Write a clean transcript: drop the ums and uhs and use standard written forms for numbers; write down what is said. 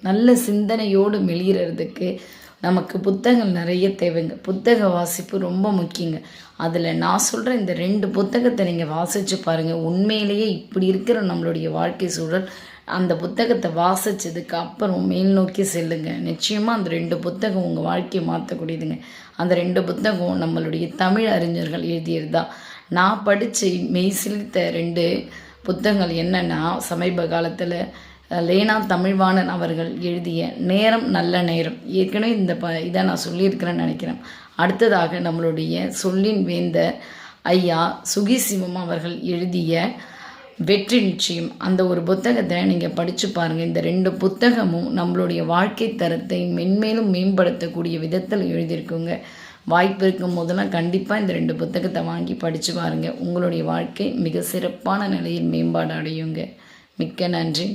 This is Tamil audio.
நல்ல சிந்தனையோடு மெளிகிறதுக்கு நமக்கு புத்தகங்கள் நிறைய தேவைங்க. புத்தக வாசிப்பு ரொம்ப முக்கியங்க. அதில் நான் சொல்கிற இந்த 2 புத்தகத்தை நீங்கள் வாசித்து பாருங்கள். உண்மையிலேயே இப்படி இருக்கிற நம்மளுடைய வாழ்க்கை சூழல் அந்த புத்தகத்தை வாசித்ததுக்கு அப்புறம் மேல் நோக்கி செல்லுங்க. நிச்சயமாக அந்த 2 புத்தகம் உங்கள் வாழ்க்கையை மாற்றக்கூடியதுங்க. அந்த 2 புத்தகம் நம்மளுடைய தமிழ் அறிஞர்கள் எழுதியது தான். நான் படித்து மெய் சிலிர்த்த 2 புத்தகங்கள் என்னென்னா, சமீப காலத்தில் லேனா தமிழ்வாணன் அவர்கள் எழுதிய நேரம் நல்ல நேரம். ஏற்கனவே இதை நான் சொல்லியிருக்கிறேன்னு நினைக்கிறேன். அடுத்ததாக நம்மளுடைய சொல்லின் வேந்தர் ஐயா சுகி சிவம் அவர்கள் எழுதிய வெற்றி நிச்சயம். அந்த ஒரு புத்தகத்தை நீங்கள் படித்து பாருங்கள். இந்த 2 புத்தகமும் நம்மளுடைய வாழ்க்கை தரத்தை மென்மேலும் மேம்படுத்தக்கூடிய விதத்தில் எழுதியிருக்குங்க. வாய்ப்பு இருக்கும் போதெல்லாம் கண்டிப்பாக இந்த 2 புத்தகத்தை வாங்கி படித்து பாருங்கள். உங்களுடைய வாழ்க்கை மிக சிறப்பான நிலையில் மேம்பாடு அடையுங்க. மிக்க நன்றி.